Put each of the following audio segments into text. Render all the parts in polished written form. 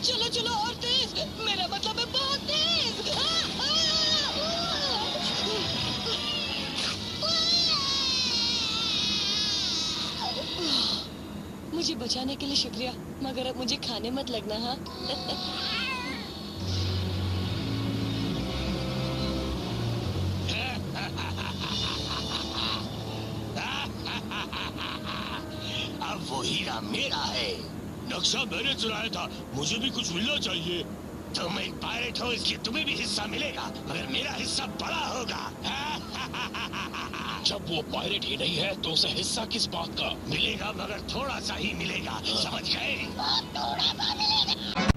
चलो चलो और तेज, मेरा मतलब है बहुत तेज। मुझे बचाने के लिए शुक्रिया, मगर अब मुझे खाने मत लगना। हाँ अब वो हीरा मेरा है। नक्शा मैंने चुराया था, मुझे भी कुछ मिलना चाहिए। तुम एक पायलट हो इसलिए तुम्हें भी हिस्सा मिलेगा, मगर मेरा हिस्सा बड़ा होगा। जब वो पायलट ही नहीं है तो उसे हिस्सा किस बात का मिलेगा, मगर थोड़ा सा ही मिलेगा, समझ गए? थोड़ा सा मिलेगा।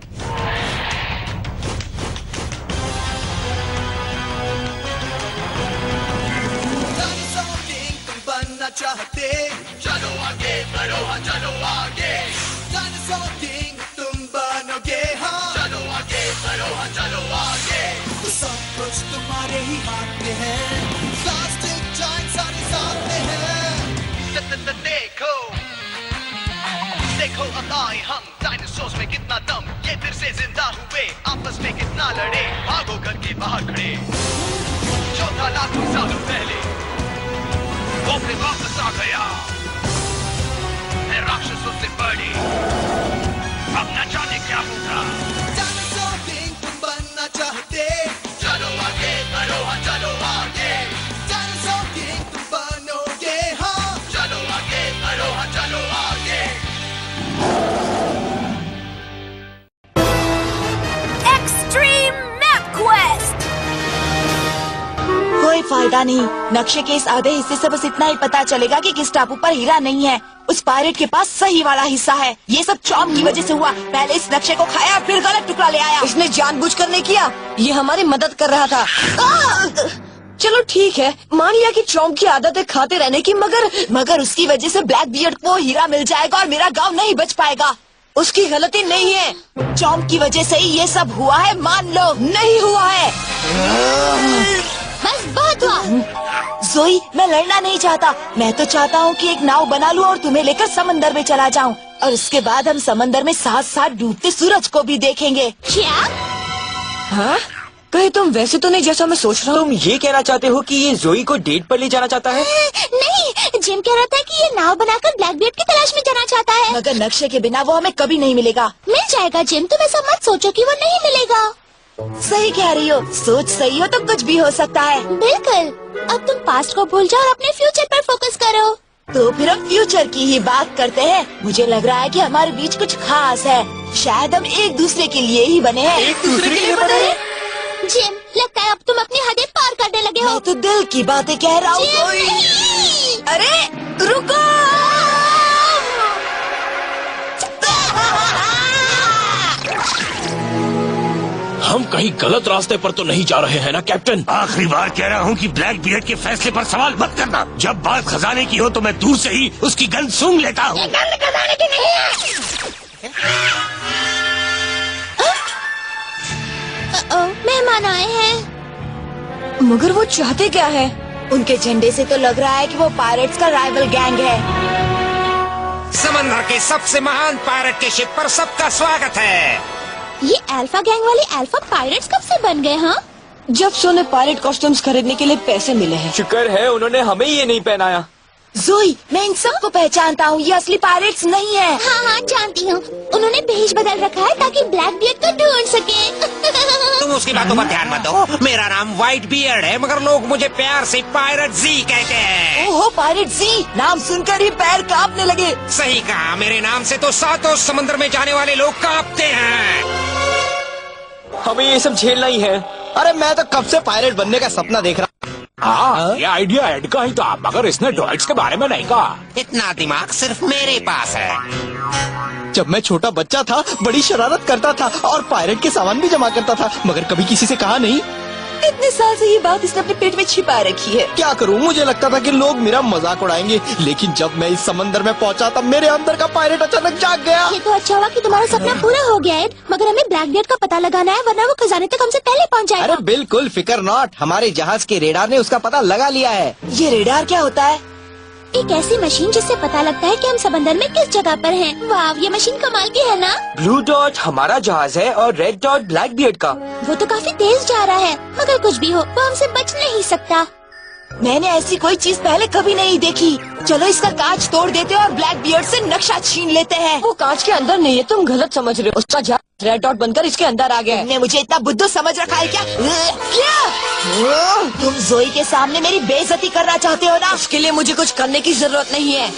चाहते चलो आगे बढ़ो, हाँ चलो आगे। डायनासोर किंग तुम बनोगे, हाँ चलो आगे बढ़ो, हाँ चलो आगे। तो सब कुछ तुम्हारे ही हाथ में है, प्लास्टिक जाइंट सारे साथ में है। देखो देखो अब आए हम, डायनासोर्स में कितना दम, ये फिर से जिंदा हुए, आपस में कितना लड़े, भागो घर के बाहर खड़े। जो था लाखों सालों पहले वो फिर वापस आ गया, है राक्षसों से बड़ी, अब न जाने क्या होगा। डायनासोर किंग तुम बनना चाहते, चलो आगे बढ़ो, हाँ चलो आगे। डायनासोर किंग तुम बनोगे, हाँ चलो आगे बढ़ो, हाँ चलो आगे। Extreme map quest. कोई फायदा नहीं, नक्शे के इस आधे हिस्से से बस इतना ही पता चलेगा कि किस टापू पर हीरा नहीं है। उस पायरेट के पास सही वाला हिस्सा है। ये सब चॉम की वजह से हुआ। पहले इस नक्शे को खाया, फिर गलत टुकड़ा ले आया। इसने जानबूझकर नहीं किया, ये हमारी मदद कर रहा था। चलो ठीक है, मान लिया कि चॉम की आदत है खाते रहने की, मगर उसकी वजह से ब्लैक बियर्ड को हीरा मिल जाएगा और मेरा गाँव नहीं बच पाएगा। उसकी गलती नहीं है, चॉम की वजह से ही ये सब हुआ है, मान लो। नहीं हुआ है। बस बहुत हुआ। जोई, मैं लड़ना नहीं चाहता। मैं तो चाहता हूँ कि एक नाव बना लूं और तुम्हें लेकर समंदर में चला जाऊं, और उसके बाद हम समंदर में साथ साथ डूबते सूरज को भी देखेंगे। क्या? हाँ? कहीं तुम वैसे तो नहीं जैसा मैं सोच रहा हूँ। तुम ये कहना चाहते हो कि ये जोई को डेट पर ले जाना चाहता है? नहीं, जिम कह रहा था कि ये नाव बनाकर ब्लैकबीयर्ड की तलाश में जाना चाहता है। मगर नक्शे के बिना वो हमें कभी नहीं मिलेगा। मिल जाएगा जिम, तुम ऐसा मत सोचो कि वो नहीं मिलेगा। सही कह रही हो, सोच सही हो तो कुछ भी हो सकता है। बिल्कुल। अब तुम पास्ट को भूल जाओ और अपने फ्यूचर पर फोकस करो। तो फिर हम फ्यूचर की ही बात करते हैं। मुझे लग रहा है कि हमारे बीच कुछ खास है। शायद हम एक दूसरे के लिए ही बने हैं। एक दूसरे के लिए बने हैं? जिम, लगता है अब तुम अपनी हदें पार करने लगे हो। मैं तो दिल की बातें कह रहा हूँ। जिम! अरे रुको! हम कहीं गलत रास्ते पर तो नहीं जा रहे हैं ना कैप्टन? आखिरी बार कह रहा हूँ कि ब्लैक बियर्ड के फैसले पर सवाल मत करना। जब बात खजाने की हो तो मैं दूर से ही उसकी गंध सूंघ लेता हूँ। खजाने की नहीं है। मेहमान आए हैं। मगर वो चाहते क्या है? उनके झंडे से तो लग रहा है कि वो पायरेट्स का राइवल गैंग है। समंदर के सबसे महान पायरेट के शिप पर सबका स्वागत है। ये अल्फा गैंग वाले अल्फा पायरेट्स कब से बन गए? हाँ, जब से उन्हें पायरेट कॉस्ट्यूम्स खरीदने के लिए पैसे मिले हैं। शुक्र है उन्होंने हमें ये नहीं पहनाया। जोई, मैं इन सबको पहचानता हूँ। ये असली पायरेट्स नहीं है। हाँ हाँ जानती हूँ। उन्होंने भेष बदल रखा है ताकि ब्लैक बियर्ड को ढूंढ सके। तुम उसकी बातों पर ध्यान मत दो। मेरा नाम व्हाइट बियर्ड है, मगर लोग मुझे प्यार से पायरेट जी कहते हैं। ओहो, पायरेट जी, नाम सुनकर ही पैर कांपने लगे। सही कहा, मेरे नाम से तो सातों समंदर में जाने वाले लोग कांपते हैं। हमें ये सब झेलना ही है। अरे मैं तो कब से पायलट बनने का सपना देख रहा। हाँ, ये आइडिया एड का ही था, मगर इसने ड्रॉइड्स के बारे में नहीं कहा। इतना दिमाग सिर्फ मेरे पास है। जब मैं छोटा बच्चा था बड़ी शरारत करता था और पायलट के सामान भी जमा करता था, मगर कभी किसी से कहा नहीं। इतने साल से ये बात इसने अपने पेट में छिपा रखी है। क्या करूं, मुझे लगता था कि लोग मेरा मजाक उड़ाएंगे, लेकिन जब मैं इस समंदर में पहुंचा तब मेरे अंदर का पायलट अचानक जाग गया। ये तो अच्छा हुआ कि तुम्हारा सपना पूरा हो गया एड, मगर हमें ब्लैकबियर्ड का पता लगाना है, वरना वो खजाने तक हमसे पहले पहुंच जाएगा। अरे बिल्कुल फिक्र नॉट, हमारे जहाज के रेडार ने उसका पता लगा लिया है। ये रेडार क्या होता है? एक ऐसी मशीन जिससे पता लगता है कि हम समंदर में किस जगह पर हैं। वाह, ये मशीन कमाल की है ना? ब्लू डॉट हमारा जहाज है और रेड डॉट ब्लैक बियर्ड का। वो तो काफी तेज जा रहा है, मगर कुछ भी हो वो हमसे बच नहीं सकता। मैंने ऐसी कोई चीज पहले कभी नहीं देखी। चलो इसका कांच तोड़ देते हैं और ब्लैक बियर्ड से नक्शा छीन लेते हैं। वो कांच के अंदर नहीं है, तुम गलत समझ रहे हो। उसका जहाज रेड डॉट बनकर इसके अंदर आ गया है। तुमने मुझे इतना बुद्धू समझ रखा है क्या? तुम जोई के सामने मेरी बेइज्जती करना चाहते हो ना? उसके लिए मुझे कुछ करने की जरूरत नहीं है।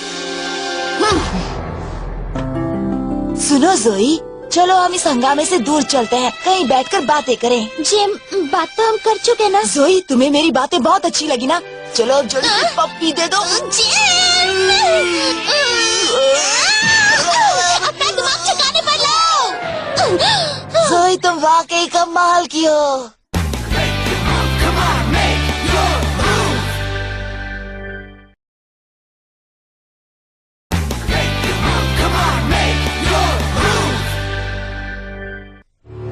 सुनो जोई, चलो हम इस हंगामे से दूर चलते हैं, कहीं बैठकर बातें करें। जिम, बात तो हम कर चुके ना। जोई, तुम्हें मेरी बातें बहुत अच्छी लगी ना? चलो अब जल्दी से पप्पी दे दो। अपना दिमाग ठिकाने पर लाओ। जोई, तुम वाकई कमाल की हो।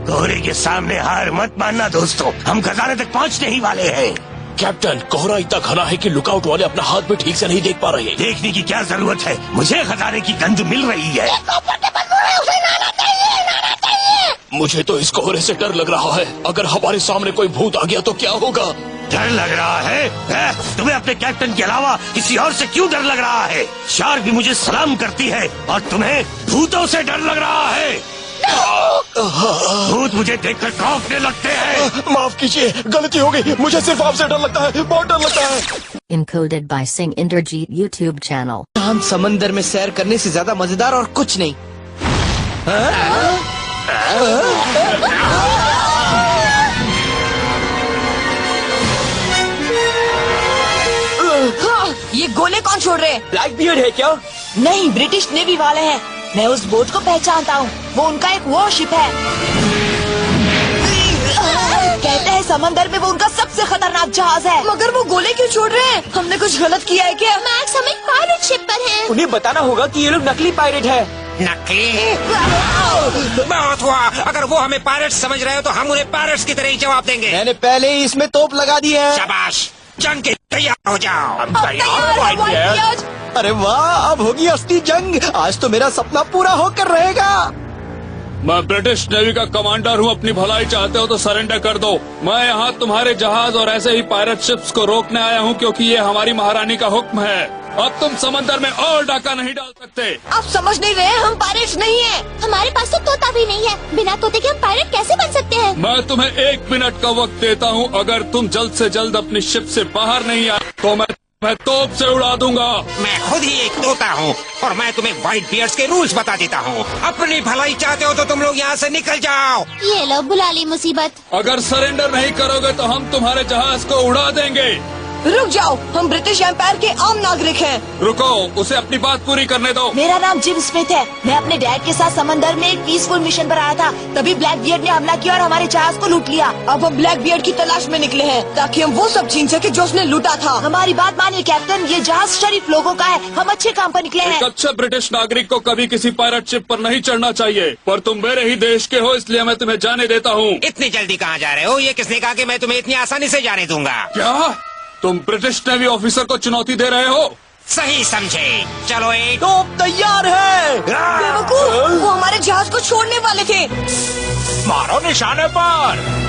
कोहरे के सामने हार मत मानना दोस्तों, हम खजाने तक पहुंचने ही वाले हैं। कैप्टन, कोहरा इतना घना है कि लुकआउट वाले अपना हाथ भी ठीक से नहीं देख पा रहे। देखने की क्या जरूरत है, मुझे खजाने की गंध मिल रही है। मुझे तो इस कोहरे से डर लग रहा है। अगर हमारे सामने कोई भूत आ गया तो क्या होगा? डर लग रहा है? तुम्हें अपने कैप्टन के अलावा किसी और से क्यों डर लग रहा है? शार्क भी मुझे सलाम करती है और तुम्हें भूतों से डर लग रहा है। भूत मुझे देखकर खौफने लगते हैं। माफ कीजिए, गलती हो गई। मुझे सिर्फ आपसे डर लगता है, बहुत डर लगता है। Encoded by Singh Inderjeet YouTube channel. शांत समंदर में सैर करने से ज्यादा मजेदार और कुछ नहीं। ये गोले कौन छोड़ रहे हैं? ब्लैक बियर्ड है क्या? नहीं, ब्रिटिश नेवी वाले हैं। मैं उस बोट को पहचानता हूँ, वो उनका एक वॉरशिप है। कहते हैं समंदर में वो उनका सबसे खतरनाक जहाज है। मगर वो गोले क्यों छोड़ रहे हैं? हमने कुछ गलत किया है क्या? मैक्स, हम एक पायरेट शिप पर हैं। उन्हें बताना होगा कि ये लोग नकली पायरेट है। नकली? बहुत हुआ। अगर वो हमें पायरेट्स समझ रहे हो तो हम उन्हें पायरेट्स की तरह ही जवाब देंगे। मैंने पहले ही इसमें तोप लगा दी है। शाबाश, जंग के तैयार हो जाओ। हम तैयार हैं, white beard। अरे वाह, अब होगी असली जंग। आज तो मेरा सपना पूरा होकर रहेगा। मैं ब्रिटिश नेवी का कमांडर हूँ। अपनी भलाई चाहते हो तो सरेंडर कर दो। मैं यहाँ तुम्हारे जहाज और ऐसे ही पायरेट शिप्स को रोकने आया हूँ, क्योंकि ये हमारी महारानी का हुक्म है। अब तुम समंदर में और डाका नहीं डाल सकते। आप समझ नहीं रहे, हम पायरेट्स नहीं हैं। हमारे पास तो तोता भी नहीं है। बिना तोते के हम पायरेट कैसे बन सकते हैं? मैं तुम्हें 1 मिनट का वक्त देता हूँ। अगर तुम जल्द से जल्द अपनी शिप से बाहर नहीं आए तो मैं तोप से उड़ा दूंगा। मैं खुद ही एक तोता हूँ और मैं तुम्हें व्हाइट बियर्ड्स के रूल्स बता देता हूँ। अपनी भलाई चाहते हो तो तुम लोग यहाँ से निकल जाओ। ये लो, बुला ली मुसीबत। अगर सरेंडर नहीं करोगे तो हम तुम्हारे जहाज को उड़ा देंगे। रुक जाओ, हम ब्रिटिश एम्पायर के आम नागरिक हैं। रुको, उसे अपनी बात पूरी करने दो। मेरा नाम जिम स्मिथ है। मैं अपने डैड के साथ समंदर में एक पीसफुल मिशन पर आया था। तभी ब्लैक बियर्ड ने हमला किया और हमारे जहाज को लूट लिया। अब हम ब्लैक बियर्ड की तलाश में निकले हैं ताकि हम वो सब छीन सके जो उसने लूटा था। हमारी बात मानिए कैप्टन, ये जहाज शरीफ लोगों का है। हम अच्छे काम पर निकले एक हैं। अच्छे ब्रिटिश नागरिक को कभी किसी पायरेट शिप पर नहीं चढ़ना चाहिए, पर तुम मेरे ही देश के हो, इसलिए मैं तुम्हें जाने देता हूँ। इतनी जल्दी कहाँ जा रहे हो? ये किसने कहा कि मैं तुम्हें इतनी आसानी से जाने दूंगा? क्या तुम ब्रिटिश नेवी ऑफिसर को चुनौती दे रहे हो? सही समझे। चलो एक तोप तैयार है। बेवकूफ, वो हमारे जहाज को छोड़ने वाले थे। मारो निशाने पर।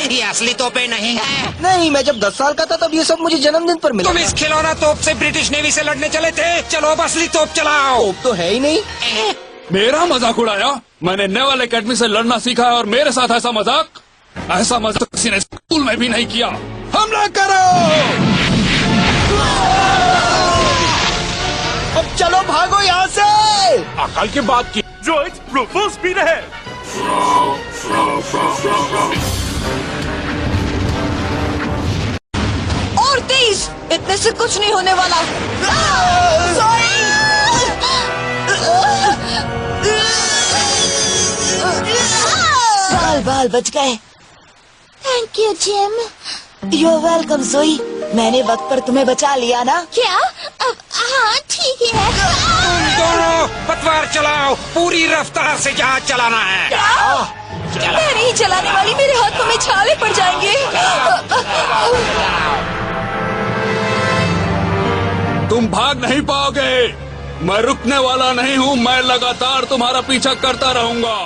ये असली तोपे नहीं है। नहीं, मैं जब 10 साल का था तब ये सब मुझे जन्मदिन पर मिला। तुम इस खिलौना तोप से ब्रिटिश नेवी से लड़ने चले थे। चलो अब असली तोप चलाओ। तोप तो है ही नहीं। मेरा मजाक उड़ाया? मैंने नेवल एकेडमी से लड़ना सीखा है और मेरे साथ ऐसा मजाक किसी ने स्कूल में भी नहीं किया। हमला करो। अब चलो भागो यहाँ से। अकल की बात की। फुल स्पीड है। और तेज, इतने से कुछ नहीं होने वाला। बाल बाल बच गए। Thank you gym. You're welcome, जोई। मैंने वक्त पर तुम्हें बचा लिया ना। क्या? हाँ ठीक ही है। दोनों पतवार चलाओ, पूरी रफ्तार से जहाज चलाना है। मैं नहीं चलाने वाली, मेरे हाथों में छाले पड़ जाएंगे। तुम भाग नहीं पाओगे। मैं रुकने वाला नहीं हूँ, मैं लगातार तुम्हारा पीछा करता रहूंगा।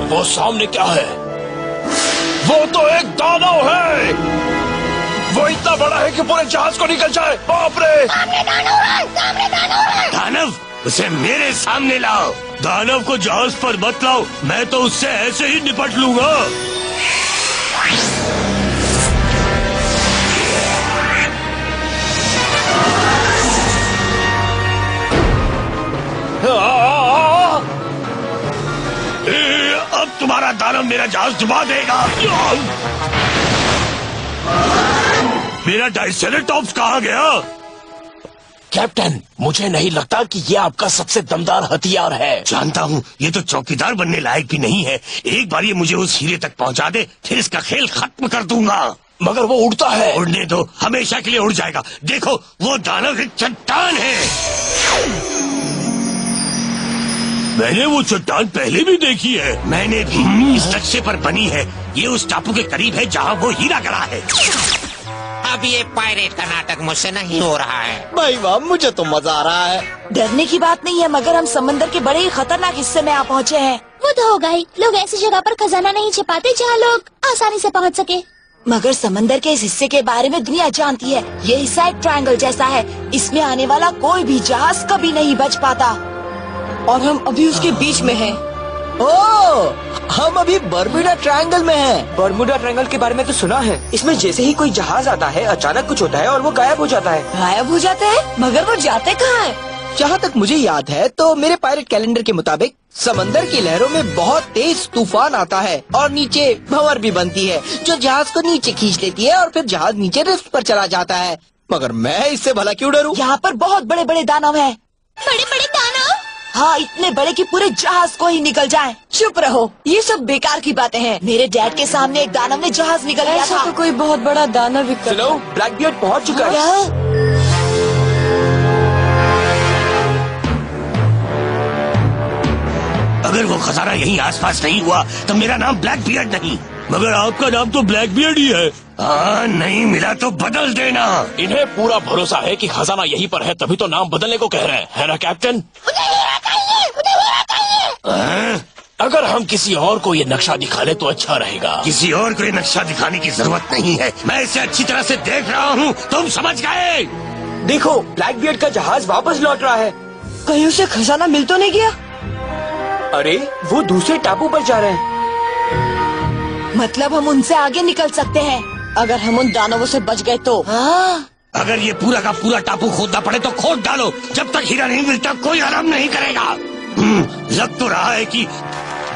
वो सामने क्या है? वो तो एक दानव है। वो इतना बड़ा है कि पूरे जहाज को निकल जाए। बाप रे! सामने दानव है, सामने दानव है। दानव? उसे मेरे सामने लाओ। दानव को जहाज पर मत लाओ, मैं तो उससे ऐसे ही निपट लूंगा। अब तुम्हारा दानव मेरा जहाज डुबा देगा। मेरा डाइसेराटॉप्स कहाँ गया? कैप्टन, मुझे नहीं लगता कि ये आपका सबसे दमदार हथियार है। जानता हूँ, ये तो चौकीदार बनने लायक भी नहीं है। एक बार ये मुझे उस हीरे तक पहुँचा दे, फिर इसका खेल खत्म कर दूंगा। मगर वो उड़ता है। उड़ने दो, हमेशा के लिए उड़ जाएगा। देखो, वो दानव एक चट्टान है। मैंने वो चट्टान पहले भी देखी है। मैंने भी। इस नक्शे पर बनी है। ये उस टापू के करीब है जहाँ वो हीरा गड़ा है। अब ये पायरेट का नाटक मुझसे नहीं हो रहा है। भाई वाह, मुझे तो मजा आ रहा है। डरने की बात नहीं है, मगर हम समंदर के बड़े ही खतरनाक हिस्से में आ पहुँचे हैं। वो तो होगा ही। लोग ऐसी जगह पर खजाना नहीं छिपाते जहाँ लोग आसानी से पहुँच सके। मगर समंदर के इस हिस्से के बारे में दुनिया जानती है। ये हिस्सा एक ट्रायंगल जैसा है। इसमें आने वाला कोई भी जहाज कभी नहीं बच पाता। और हम अभी उसके बीच में हैं। ओह, हम अभी बर्मुडा ट्रायंगल में हैं। बर्मुडा ट्रायंगल के बारे में तो सुना है। इसमें जैसे ही कोई जहाज आता है, अचानक कुछ होता है और वो गायब हो जाता है। गायब हो जाते हैं? मगर वो जाते कहाँ हैं? जहाँ तक मुझे याद है तो मेरे पायरेट कैलेंडर के मुताबिक समंदर की लहरों में बहुत तेज तूफान आता है और नीचे भंवर भी बनती है जो जहाज को नीचे खींच लेती है और फिर जहाज नीचे रिफ्ट पर चला जाता है। मगर मैं इससे भला क्यों डरूं? यहाँ पर बहुत बड़े बड़े दानव हैं। बड़े बड़े दानव? हाँ, इतने बड़े कि पूरे जहाज को ही निकल जाए। चुप रहो, ये सब बेकार की बातें हैं। मेरे डैड के सामने एक दानव ने जहाज निकल लिया ऐसा था। तो कोई बहुत बड़ा दानव सुनो, ब्लैकबियर्ड पहुंच चुका है। क्या? अगर वो खजाना यहीं आसपास नहीं हुआ तो मेरा नाम ब्लैकबियर्ड नहीं। मगर आपका नाम तो ब्लैकबियर्ड ही है। हाँ, नहीं मिला तो बदल देना। इन्हें पूरा भरोसा है कि खजाना यहीं पर है, तभी तो नाम बदलने को कह रहे हैं, है ना कैप्टन? अगर हम किसी और को ये नक्शा दिखा ले तो अच्छा रहेगा। किसी और को ये नक्शा दिखाने की जरूरत नहीं है। मैं इसे अच्छी तरह से देख रहा हूँ, तुम समझ गए? देखो, ब्लैकबियर्ड का जहाज वापस लौट रहा है। कहीं उसे खजाना मिल तो नहीं गया? अरे, वो दूसरे टापू पर जा रहे हैं। मतलब हम उनसे आगे निकल सकते हैं अगर हम उन दानवों से बच गए तो। हाँ। अगर ये पूरा का पूरा टापू खोदना पड़े तो खोद डालो। जब तक हीरा नहीं मिलता कोई आराम नहीं करेगा। लग तो रहा है कि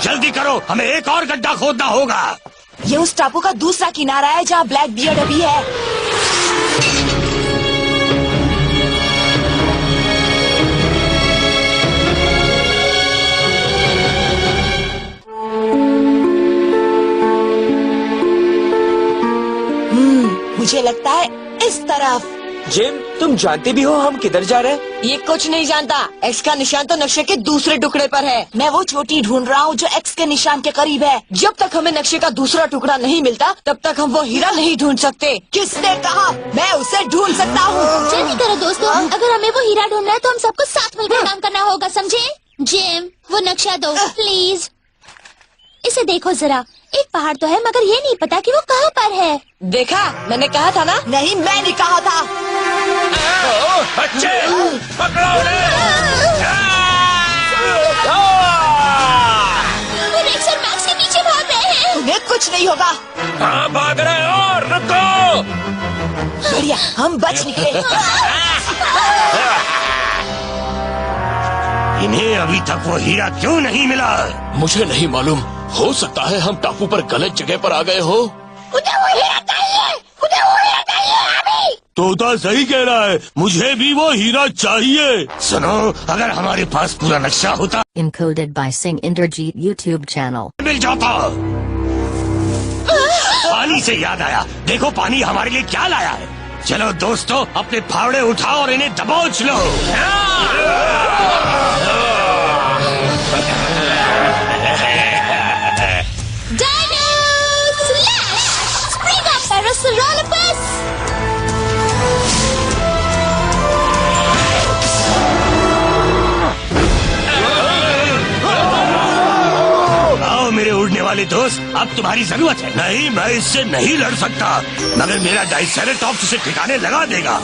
जल्दी करो, हमें एक और गड्ढा खोदना होगा। ये उस टापू का दूसरा किनारा है जहाँ ब्लैकबियर्ड अभी है। मुझे लगता है इस तरफ। जिम, तुम जानते भी हो हम किधर जा रहे हैं? ये कुछ नहीं जानता। एक्स का निशान तो नक्शे के दूसरे टुकड़े पर है। मैं वो चोटी ढूंढ रहा हूँ जो एक्स के निशान के करीब है। जब तक हमें नक्शे का दूसरा टुकड़ा नहीं मिलता तब तक हम वो हीरा नहीं ढूंढ सकते। किसने कहा? मैं उसे ढूंढ सकता हूँ। जल्दी करो दोस्तों, अगर हमें वो हीरा ढूंढना है तो हम सबको साथ मिलकर काम करना होगा, समझे? जिम, वो नक्शा दो प्लीज। इसे देखो जरा, एक पहाड़ तो है मगर ये नहीं पता कि वो कहाँ पर है। देखा, मैंने कहा था ना। नहीं, मैंने कहा था। बच्चे, पकड़ो उन्हें। वो रेक्स और मैक्स के पीछे भाग रहे हैं। उन्हें कुछ नहीं होगा। हाँ, भाग रहे हो, रुको। बढ़िया, हम बच निकले। इन्हें अभी तक वो हीरा क्यों नहीं मिला? मुझे नहीं मालूम, हो सकता है हम टापू पर गलत जगह पर आ गए हो। उन्हें वो हीरा चाहिए, उन्हें वो हीरा चाहिए अभी। तोता सही कह रहा है, मुझे भी वो हीरा चाहिए। सुनो, अगर हमारे पास पूरा नक्शा होता। Encoded by Sing Inderjeet YouTube channel. मिल जाता। पानी से याद आया, देखो पानी हमारे लिए क्या लाया है। चलो दोस्तों, अपने फावड़े उठाओ और इन्हें दबोच लो। आओ मेरे उड़ने वाले दोस्त, अब तुम्हारी जरूरत है। नहीं, मैं इससे नहीं लड़ सकता, मगर मेरा डाइसेराटॉप्स इसे ठिकाने लगा देगा।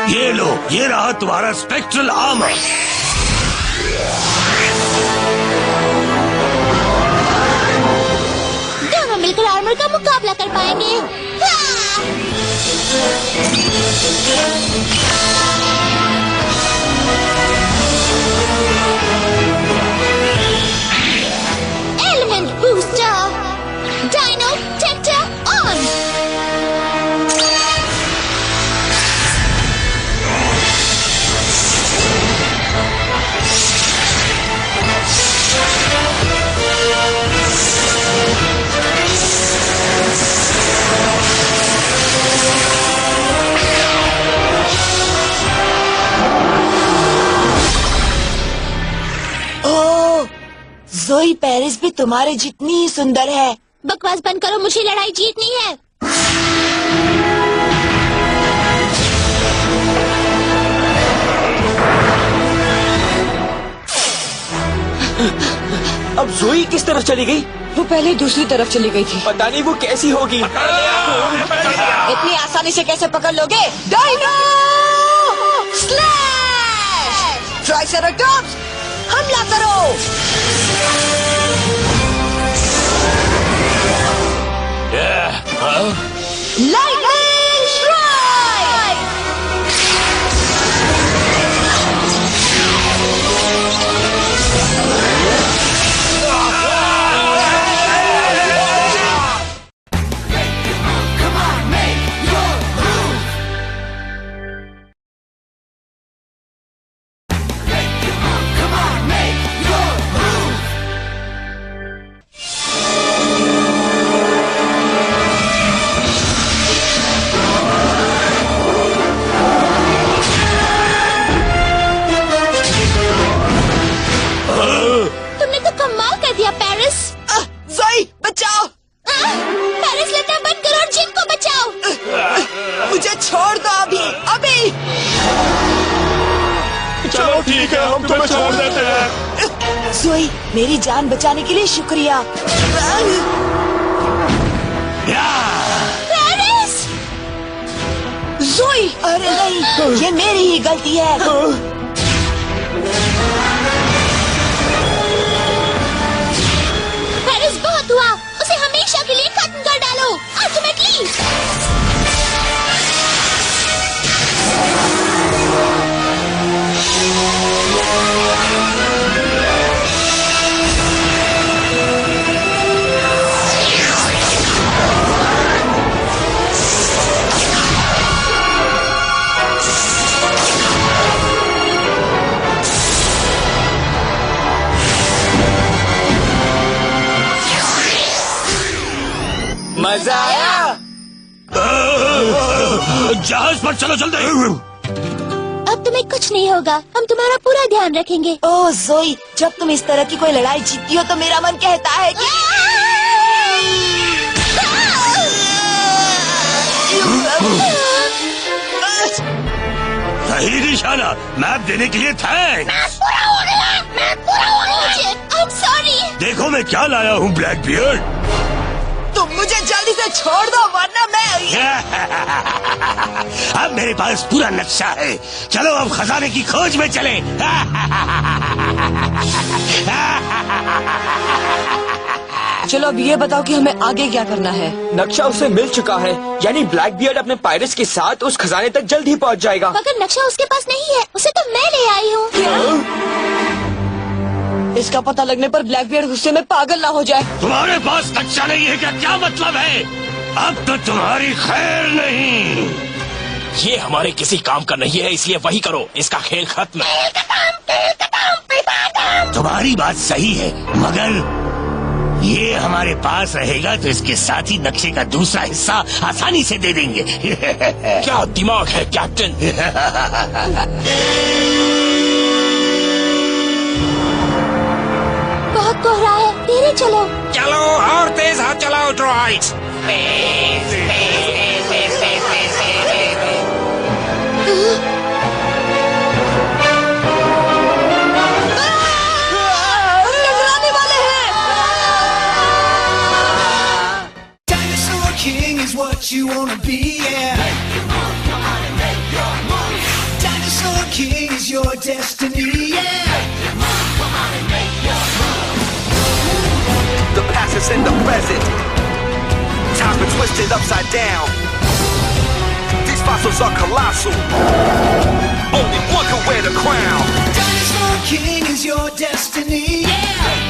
ये लो, ये रहा तुम्हारा स्पेक्ट्रल आर्मर। दोनों मिलकर आर्मर का मुकाबला कर पाएंगे। Element booster, dyno tector on. Zoey Paris भी तुम्हारे जितनी ही सुंदर है। बकवास बंद करो, मुझे लड़ाई जीतनी है। अब ज़ोई किस तरफ चली गई? वो पहले दूसरी तरफ चली गई थी। पता नहीं वो कैसी होगी। इतनी आसानी से कैसे पकड़ लोगे? Dino slash! ट्राइसेराटॉप्स हमला करो! Lightning strike! मुझे छोड़ दो अभी अभी। चलो ठीक है, हम तुम्हें छोड़ देते हैं। ज़ोई, मेरी जान बचाने के लिए शुक्रिया। पेरिस! ज़ोई, अरे नहीं, ये मेरी ही गलती है। पेरिस, बहुत हुआ, उसे हमेशा के लिए खत्म कर डालो। अल्टीमेटली मजा आया। जहाज पर चलो जल्दी। अब तुम्हें कुछ नहीं होगा, हम तुम्हारा पूरा ध्यान रखेंगे। ओह ज़ोई, जब तुम इस तरह की कोई लड़ाई जीतती हो तो मेरा मन कहता है कि सही निशाना, मैप देने के लिए थैंक्स। I'm sorry। देखो मैं क्या लाया हूँ ब्लैक बियर्ड। तुम मुझे जल्दी से छोड़ दो वरना मैं अब मेरे पास पूरा नक्शा है, चलो अब खजाने की खोज में चले। चलो अब ये बताओ कि हमें आगे क्या करना है। नक्शा उसे मिल चुका है, यानी ब्लैक बियर्ड अपने पायरेट्स के साथ उस खजाने तक जल्द ही पहुंच जाएगा। मगर नक्शा उसके पास नहीं है, उसे तो मैं ले आई हूँ। इसका पता लगने पर ब्लैकबियर्ड गुस्से में पागल ना हो जाए। तुम्हारे पास नक्शा नहीं है क्या मतलब है? अब तो तुम्हारी खैर नहीं। ये हमारे किसी काम का नहीं है, इसलिए वही करो, इसका खेल खत्म। तुम्हारी बात सही है, मगर ये हमारे पास रहेगा तो इसके साथ ही नक्शे का दूसरा हिस्सा आसानी से दे देंगे। क्या दिमाग है कैप्टन? बहुत कोहरा है, धीरे चलो। चलो और तेज हाथ चलाओ ड्रॉइड्स। टकराने वाले हैं। Dinosaur King is what you wanna be, yeah. Dinosaur King is your destiny, yeah. The past is in the present. Time's been twisted upside down. These fossils are colossal. Only one can wear the crown. Dinosaur King is your destiny, yeah.